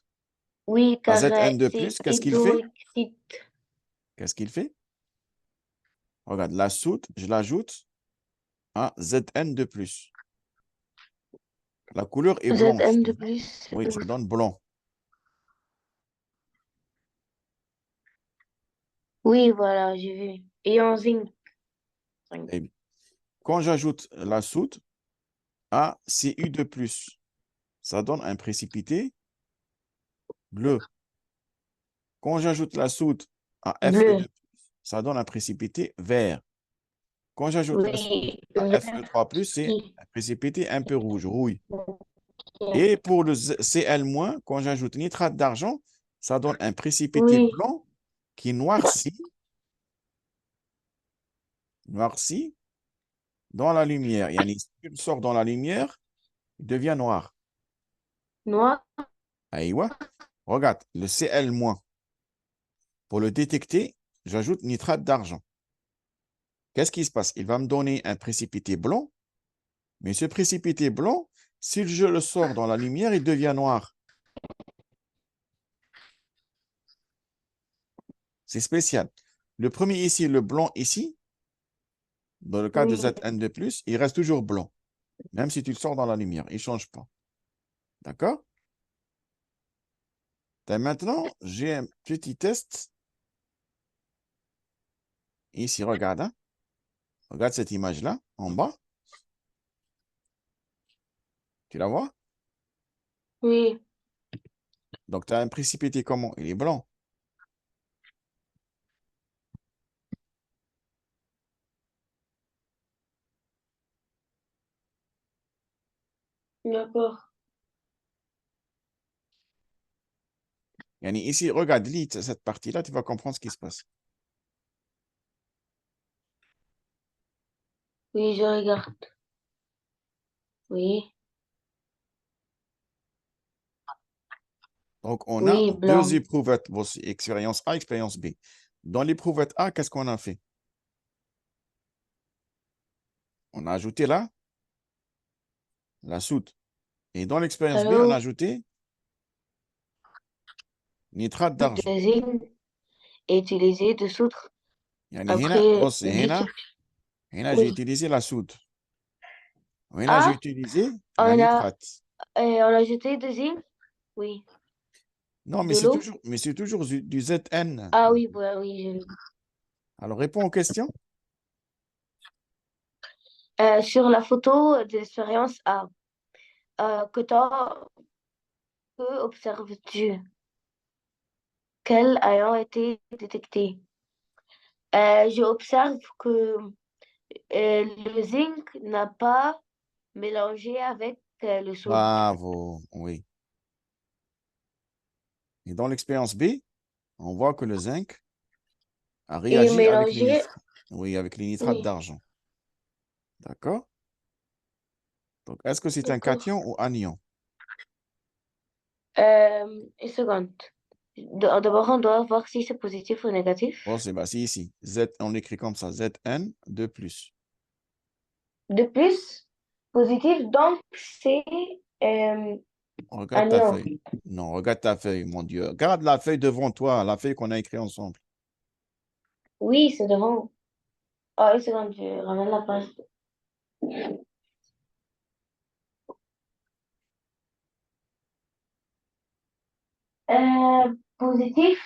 Oui, à car c'est Zn2+. Qu'est-ce qu'il fait? hydroxyde. Qu'est-ce qu'il fait? Regarde, la soude, je l'ajoute à Zn2+. La couleur est blanche. Zn de plus. Oui, ça donne blanc. Oui, voilà, j'ai vu. Et en zinc. Eh bien, quand j'ajoute la soude à Cu2+, ça donne un précipité bleu. Quand j'ajoute la soude à Bleu. Fe2+, ça donne un précipité vert. Quand j'ajoute la soude Oui, à vert. Fe3+, c'est un précipité un peu rouge, rouille. Ok. Et pour le Cl-, quand j'ajoute nitrate d'argent, ça donne un précipité Oui, blanc qui noircit dans la lumière. Yani, si tu le sors dans la lumière, il devient noir. noir. Aïwa. Regarde, le Cl-, pour le détecter, j'ajoute nitrate d'argent. Qu'est-ce qui se passe? Il va me donner un précipité blanc, mais ce précipité blanc, si je le sors dans la lumière, il devient noir. C'est spécial. Le premier ici, le blanc ici, dans le cas de Oui, Zn2+, il reste toujours blanc. Même si tu le sors dans la lumière, il ne change pas. D'accord? Maintenant, j'ai un petit test. Ici, regarde. Hein. Regarde cette image-là, en bas. Tu la vois? Oui, Donc, tu as un précipité comment? Il est blanc. d'accord. Yani ici, regarde, lis cette partie-là, tu vas comprendre ce qui se passe. Oui, je regarde. Oui, Donc, on a oui, deux blanc. éprouvettes, voici, expérience A, expérience B. Dans l'éprouvette A, qu'est-ce qu'on a fait? On a ajouté là la soude. Et dans l'expérience B, on a Alors, ajouté nitrate le d'argent. zinc est utilisé de soudre Yani هنا après بص liquide. هنا j'ai Oui. utilisé la soude. Là, j'ai Ah, utilisé la on a, nitrate. on a jeté du zinc? Oui. Non, De l'eau? mais c'est toujours du ZN. Ah oui, ouais, oui, je l'ai vu. Alors, réponds aux questions. Sur la photo de l'expérience A, que observes-tu? Quels ayant été détectés? J'observe que le zinc n'a pas mélangé avec le soude. Bravo, oui. Et dans l'expérience B, on voit que le zinc a Et réagi avec les mélangé, nitrates. Oui, avec les nitrates oui, d'argent. D'accord? Donc, est-ce que c'est un d'accord. cation ou anion? Une seconde. D'abord, on doit voir si c'est positif ou Bon, négatif. c'est ici. Z, on l'écrit comme ça. ZN de plus. De plus, positif, donc c'est Regarde ta anion. feuille. Non, regarde ta feuille, mon Dieu. Regarde la feuille devant toi, la feuille qu'on a écrite ensemble. Oui, c'est devant. Ah, une seconde, je ramène la page. Positif,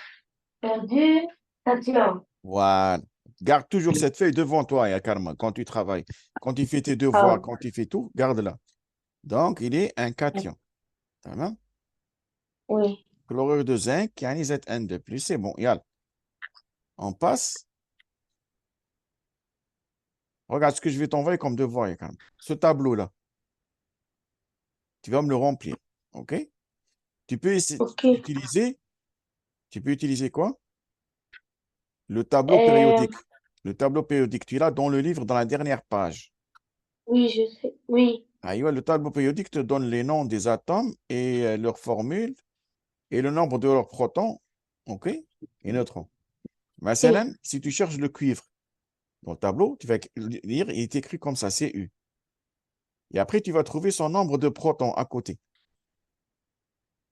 perdu, cation. Voilà. Garde toujours cette feuille devant toi, Yakarma, quand tu travailles. Quand tu fais tes devoirs, Ah, quand tu fais tout, garde-la. Donc, il est un cation. Tamam. oui, Chlorure de zinc, yani ZN de plus. C'est bon, yal. On passe. Regarde ce que je vais t'envoyer comme devoir, Yakarma. Ce tableau-là, tu vas me le remplir. OK? Tu peux ok. utiliser, tu peux utiliser quoi? Le tableau Euh, périodique. Le tableau périodique, tu l'as dans le livre, dans la dernière page. oui, je sais. Oui, Ah, le tableau périodique te donne les noms des atomes et leurs formules et le nombre de leurs protons, OK, et neutrons. ok. مثلا, si tu cherches le cuivre dans le tableau, tu vas lire, il est écrit comme ça, Cu. Et après, tu vas trouver son nombre de protons à côté.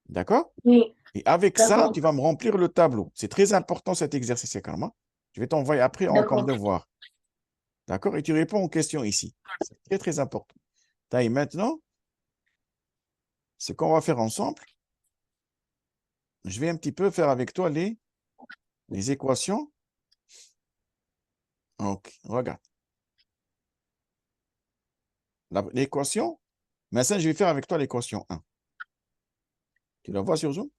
D'accord? Oui, Et avec ça, d'accord, tu vas me remplir le tableau. C'est très important cet exercice, Karma. Je vais t'envoyer après comme d'accord. devoir. D'accord? Et tu réponds aux questions ici. C'est très, très important. Taï, maintenant, ce qu'on va faire ensemble, je vais un petit peu faire avec toi les équations. Donc, regarde. L'équation, maintenant, je vais faire avec toi l'équation 1. Tu la vois sur Zoom?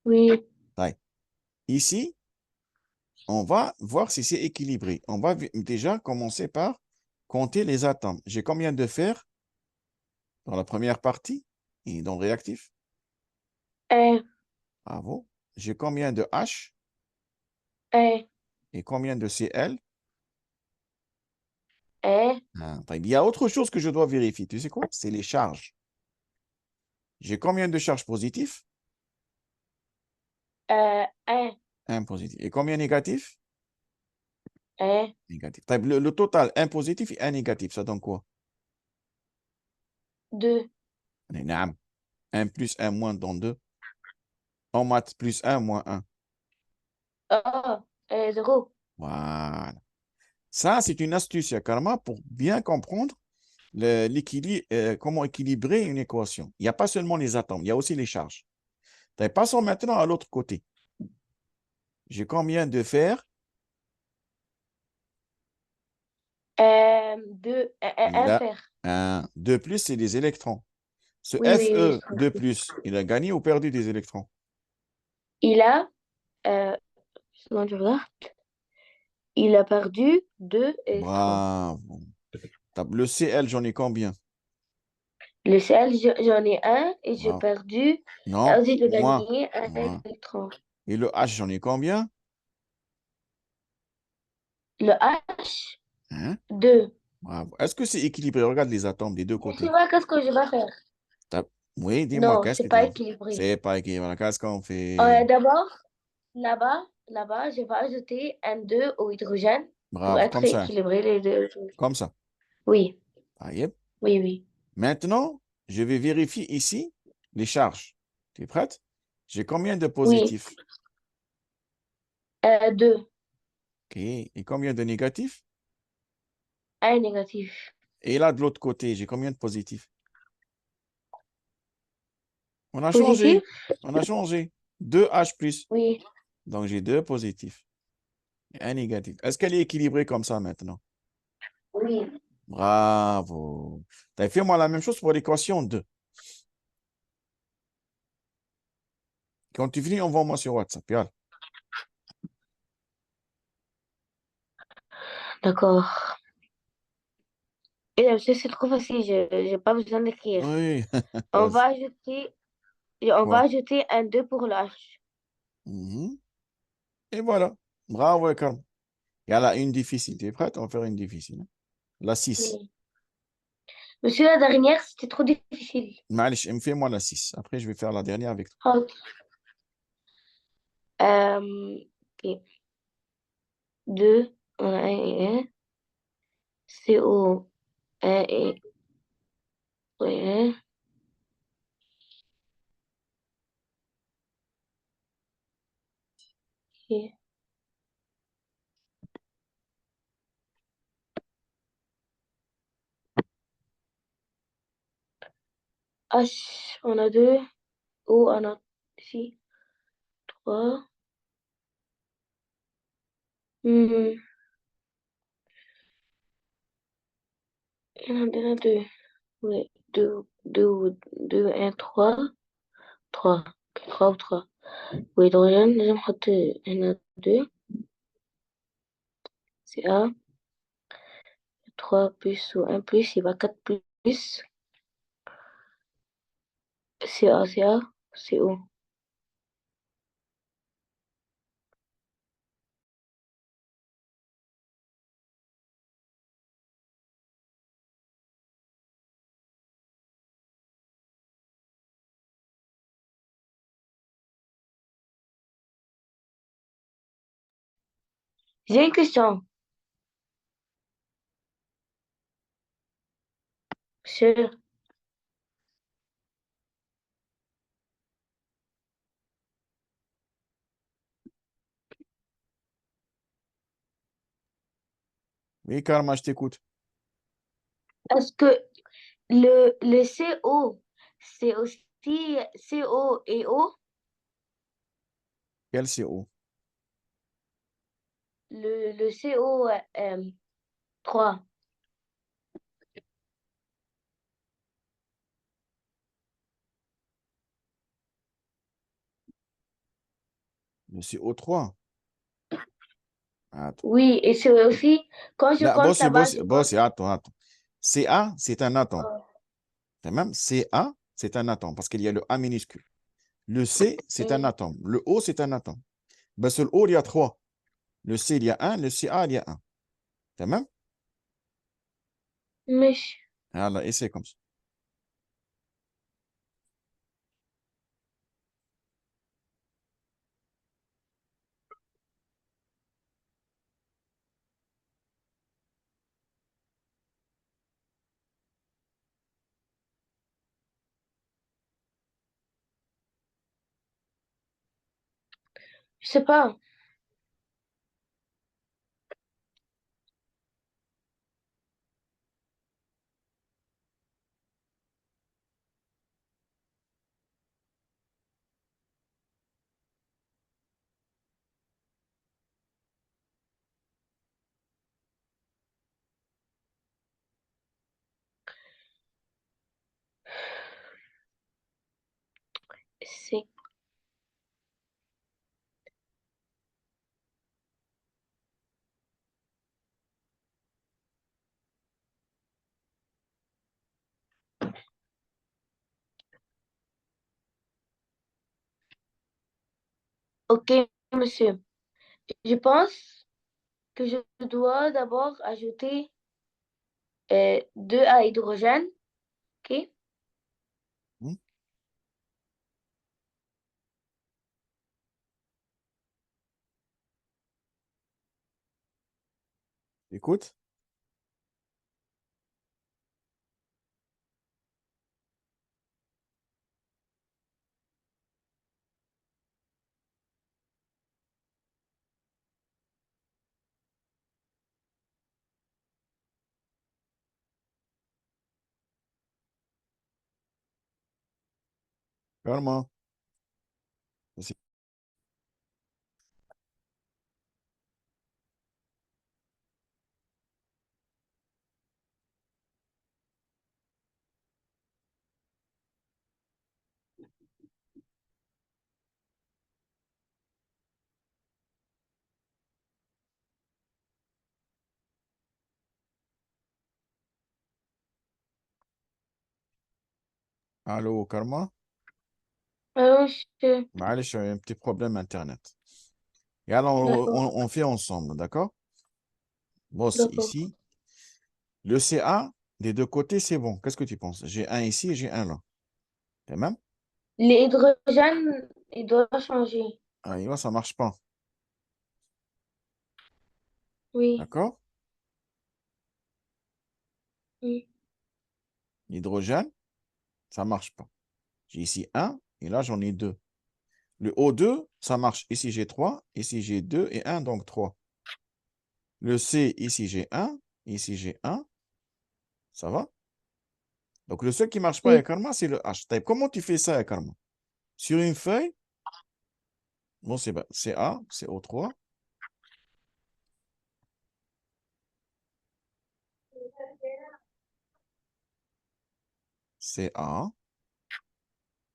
Oui, Taï. Ici, on va voir si c'est équilibré. On va déjà commencer par compter les atomes. J'ai combien de fer dans la première partie et dans le réactif? un, Bravo. J'ai combien de H un, et combien de Cl? un, Ah, il y a autre chose que je dois vérifier. Tu sais quoi? C'est les charges. J'ai combien de charges positives? un, Un positif. Et combien négatifs? un, Négatif. Le total, un positif et un négatif, ça donne quoi? deux. Naam. 1 plus 1 moins donne 2. En maths, plus 1 moins 1. Ah, zéro. Voilà. Ça, c'est une astuce, Karma, pour bien comprendre l'équilibre, comment équilibrer une équation. Il n'y a pas seulement les atomes, il y a aussi les charges. Passons maintenant à l'autre côté. J'ai combien de fer Deux, Il un a fer. un 2 plus, c'est des électrons. Ce Oui, oui, oui, Fe j'ai 2 compris. plus, il a gagné ou perdu des électrons? Il a, euh, seconde, je regarde. Il a perdu deux électrons. Bravo. Le Cl, j'en ai combien? Le sel, j'en ai un et j'ai Bravo. perdu. Non, Ensuite, j'ai moi. gagné un Moi. électron. Et le H, j'en ai combien? Le H, Hein? deux. Bravo. Est-ce que c'est équilibré? Regarde les atomes des deux Je sais côtés. pas qu'est-ce que je vais faire. T'as- Oui, dis-moi, Non, qu'est-ce c'est que tu pas vas faire? équilibré. C'est pas équilibré. Qu'est-ce qu'on fait? D'abord, là-bas, je vais ajouter un 2 au hydrogène pour Bravo, être comme ça. équilibré les deux. Comme ça. Oui, Ah, yep. oui, oui. Maintenant, je vais vérifier ici les charges. Tu es prête? J'ai combien de Oui, positifs? deux. OK. Et combien de négatifs? Un négatif. Et là, de l'autre côté, j'ai combien de positifs? On a Positif? changé. On a changé. 2 H plus. Oui, Donc, j'ai 2 positifs et un négatif. Est-ce qu'elle est équilibrée comme ça maintenant? oui. Bravo. T'as fait moi la même chose pour l'équation 2. Quand tu finis, envoie-moi sur WhatsApp. Yalla. D'accord. Et c'est trop facile, je n'ai pas besoin d'écrire. Oui. On Vas-y. va ajouter, on va Quoi? ajouter un 2 pour le H. Mhm. Et voilà. Bravo, Carmen. Il y a là une difficile. Tu es prête? On va faire une difficile, hein. La 6. Oui. Monsieur, la dernière, c'était trop difficile. Malish, fais-moi la 6. Après, je vais faire la dernière avec toi. Ok. Ok. 2, on a un et un. CO, un et un. Ok. H, on a 2. O, on a ici 3. Hmm. Il y en a 2. Oui, 2, 2, 2, 1, 3. 3. 3 ou 3. وهيدروجين لازم نحط هنا 2. C'est A. 3 plus ou 1 plus, il va 4 plus. C'est A, c'est O. J'ai une question. Monsieur, Oui, Karma, je t'écoute. est-ce que le CO, c'est aussi CO et O? Quel CO? Le CO 3. Le CO3. Attends. Oui, et c'est aussi, quand je Là, compte là-bas, je compte. boss, attends. Ca, c'est un atome. Oh, Même Ca, c'est un atome parce qu'il y a le A minuscule. Le C, c'est un hmm. atome. Le O, c'est un atome. Ben, sur le O, il y a trois. Le C, il y a un. Le Ca, il y a un. Tamam? Mais Voilà, et c'est comme ça. je sais pas. C'est... Ok, monsieur. Je pense que je dois d'abord ajouter 2 à hydrogène. Ok. Hmm? Écoute. Karma. C'est- Allô, Karma? monsieur. Allez, j'ai un petit problème Internet. Et alors, D'accord. on fait ensemble, d'accord? Bon, D'accord. ici, le CA, des deux côtés, c'est bon. Qu'est-ce que tu penses? J'ai un ici et j'ai un là. C'est même? L'hydrogène, il doit changer. Ah, et là, ça marche pas. Oui. D'accord? Oui. L'hydrogène, ça marche pas. J'ai ici un et là, j'en ai deux. Le O2, ça marche. Ici, j'ai 3. Ici, j'ai 2 et un, donc 3. Le C, ici, j'ai un. Ici, j'ai un. Ça va? Donc, le seul qui ne marche pas Oui. avec Karma, c'est le H. Comment tu fais ça avec Karma? Sur une feuille, bon, c'est CA, CO3, CA,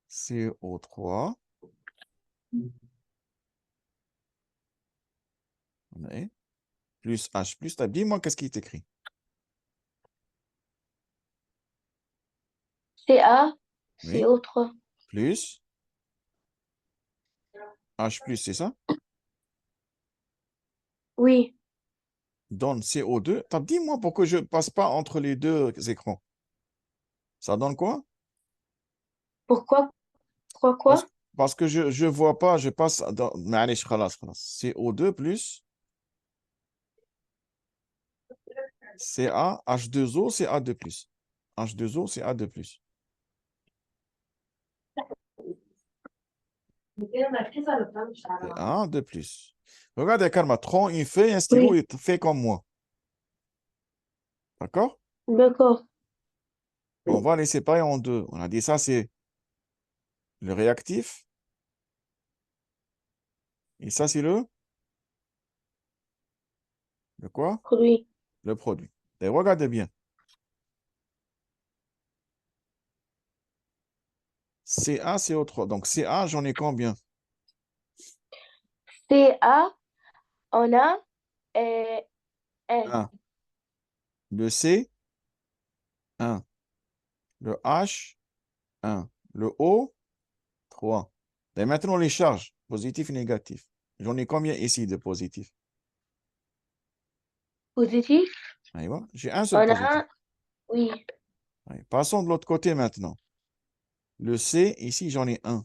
CO3, ouais, plus H plus. Dis-moi qu'est-ce qui est écrit. Ca, Oui, CO3. plus H plus, c'est ça? Oui. Donne CO2. Dis-moi pourquoi je ne passe pas entre les deux écrans. Ça donne quoi? Pourquoi? Pourquoi Parce, quoi? parce que je ne vois pas, je passe dans. Allez, خلاص. CO2 plus CA, H2O, CA2 plus. H2O, CA2 plus. CA2 plus. Regarde, Karma, prends une feuille, un stylo Oui. et fais comme moi. D'accord? D'accord. On va les séparer en deux. On a dit ça, c'est le réactif. Et ça, c'est le quoi? Produit. Le produit. Et regardez bien. CA, CO3. Donc, CA, j'en ai combien? Ca, on a 1. Un. Le C, un. Le H, un. Le O, 3. Et maintenant, les charges, positif et négatif. J'en ai combien ici de positif? Positif. Allez, voilà. J'ai un seul On positif. a, oui. Allez, passons de l'autre côté maintenant. Le C, ici, j'en ai un.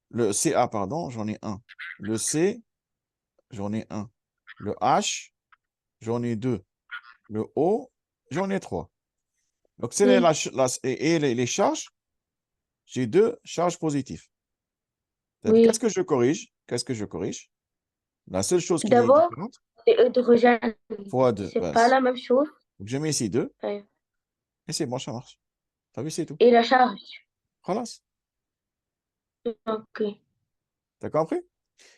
Le CA, pardon, j'en ai un. Le C, j'en ai un. Le H, j'en ai deux. Le O, j'en ai trois. Donc, c'est Oui. et les charges, j'ai deux charges positives. Qu'est-ce Oui. que je corrige? Qu'est-ce que je corrige? La seule chose qui est D'abord, différente, l'hydrogène, fois 2. c'est pas la même chose. Donc, je mets ici 2 Ouais. et c'est bon, ça marche. T'as vu, c'est tout. Et la charge. Voilà. Ok. T'as compris?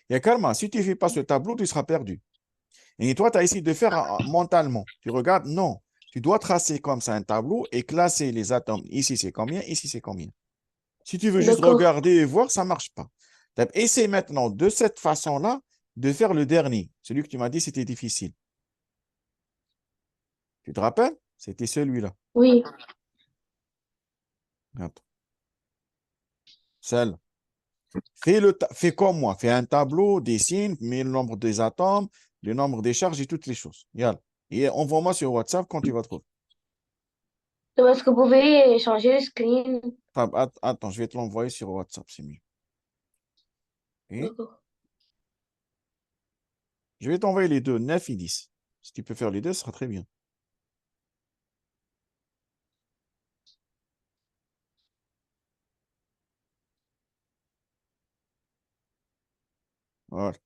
Et Karma, si tu ne fais pas ce tableau, tu seras perdu. Et toi, tu as essayé de faire mentalement. Tu regardes, non. Tu dois tracer comme ça un tableau et classer les atomes. Ici, c'est combien? Ici, c'est combien? Si tu veux juste regarder et voir, ça ne marche pas. Essaye maintenant de cette façon-là de faire le dernier. Celui que tu m'as dit, c'était difficile. Tu te rappelles? C'était celui-là. Oui. Attends. Celle. Fais comme moi. Fais un tableau, dessine, mets le nombre des atomes, le nombre des charges et toutes les choses. Yalla. Et envoie-moi sur WhatsApp quand tu vas trouver. Est-ce que vous pouvez changer le screen? Attends, je vais te l'envoyer sur WhatsApp, c'est mieux. Et je vais t'envoyer les deux, 9 et 10. Si tu peux faire les deux, ce sera très bien. Voilà.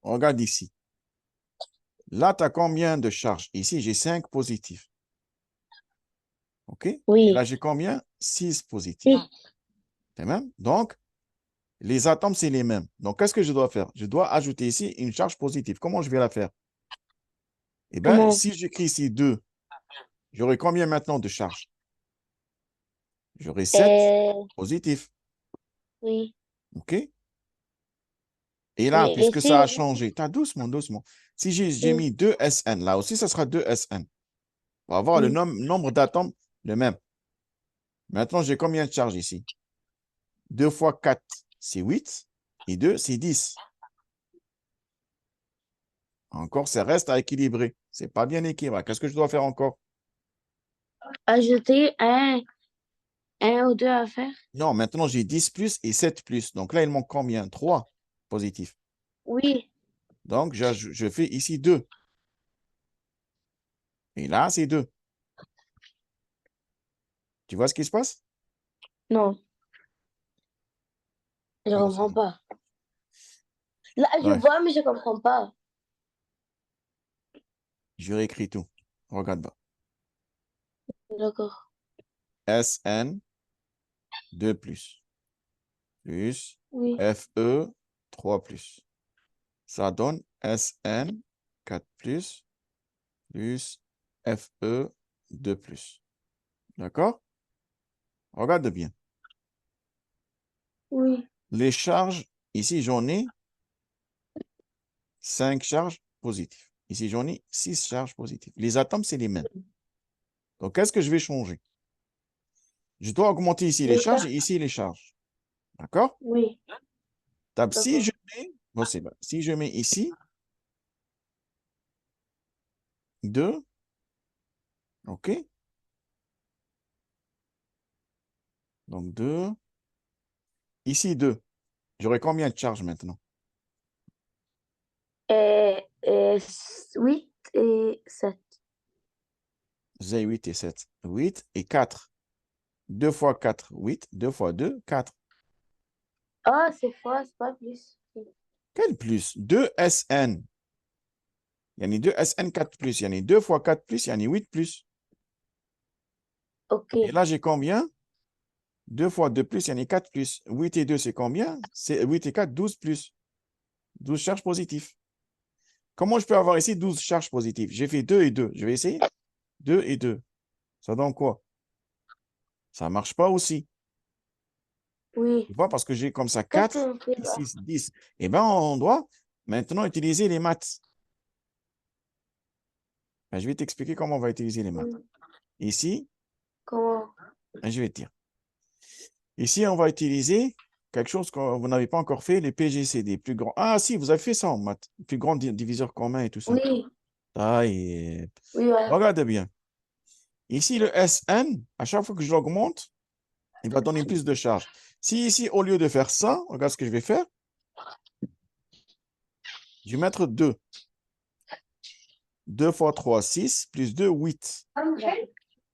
Regarde ici. Là, tu as combien de charges? Ici, j'ai 5 positifs. OK? Et Oui. là, j'ai combien? 6 positifs. Oui. C'est même? Donc, les atomes, c'est les mêmes. Donc, qu'est-ce que je dois faire? Je dois ajouter ici une charge positive. Comment je vais la faire? Eh bien, Comment? si j'écris ici 2, j'aurai combien maintenant de charges? J'aurai 7 positifs. Oui. OK? Et là, Mais puisque ça ici, a changé, doucement, doucement. Si j'ai mis 2 SN, là aussi, ça sera 2 SN. On va avoir le nombre d'atomes le même. Maintenant, j'ai combien de charges ici? 2 fois 4, c'est 8. Et 2, c'est 10. Encore, ça reste à équilibrer. Ce n'est pas bien équilibré. Qu'est-ce que je dois faire encore? ajouter un ou deux à faire? Non, maintenant, j'ai 10 plus et 7 plus. Donc là, il manque combien? 3 positifs. Oui. Donc, je fais ici 2. Et là, c'est 2. Tu vois ce qui se passe? Non, je Comment ça? comprends pas. Là, je Ouais, vois, mais je comprends pas. je réécris tout. Regarde bas. D'accord. SN 2 plus Oui. FE 3 plus. Ça donne SN 4 plus FE 2 plus. D'accord? Regarde bien. Oui. Les charges, ici, j'en ai 5 charges positives. Ici, j'en ai 6 charges positives. Les atomes, c'est les mêmes. Donc, qu'est-ce que je vais changer? Je dois augmenter ici les charges et ici les charges. D'accord? Oui. Si D'accord. je mets, bon, c'est bon. Si je mets ici 2, OK? Donc, 2. Ici, 2. J'aurai combien de charges maintenant? 8 et 7. J'ai 8 et 7. 8 et 4. 2 fois 4, 8. 2 fois 2, 4. Ah, c'est faux, c'est pas plus. Quel plus? 2 SN. Il y en a 2 SN 4 plus. Il y en a 2 fois 4 plus. Il y en a 8 plus. Ok. Et là, j'ai combien? 2 fois 2 plus, il y en a 4 plus. 8 et 2, c'est combien? C'est 8 et 4, 12 plus. 12 charges positives. Comment je peux avoir ici 12 charges positives? J'ai fait 2 et 2. Je vais essayer. 2 et 2. Ça donne quoi? Ça ne marche pas aussi. Oui. Tu vois, parce que j'ai comme ça Qu'est-ce 4 qu'on fait et là? 6, 10. Eh bien, on doit maintenant utiliser les maths. Ben, je vais t'expliquer comment on va utiliser les maths. Hmm. Ici, Comment? je vais te dire. Ici, on va utiliser quelque chose que vous n'avez pas encore fait, les PGCD. Plus grand. Ah, si, vous avez fait ça en maths. Plus grand diviseur commun et tout ça. Oui. Ah, Oui, ouais. regarde bien. Ici, le SN, à chaque fois que je l'augmente, il va donner plus de charge. Si ici, au lieu de faire ça, regarde ce que je vais faire. Je vais mettre 2. 2 fois 3, 6, plus 2, 8.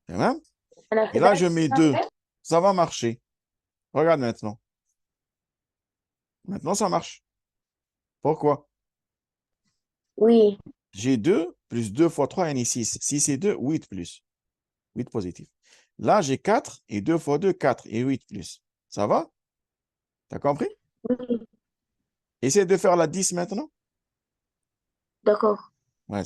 C'est même? Et là, je mets 2. Ça va marcher. Regarde maintenant. Maintenant, ça marche. Pourquoi? Oui, J'ai 2 plus 2 fois 3 égale 6. 6 et 2, 8 plus. 8 positif. Là, j'ai 4 et 2 fois 2, 4 et 8 plus. Ça va? T'as compris? oui, Essaie de faire la 10 maintenant. d'accord. Ouais.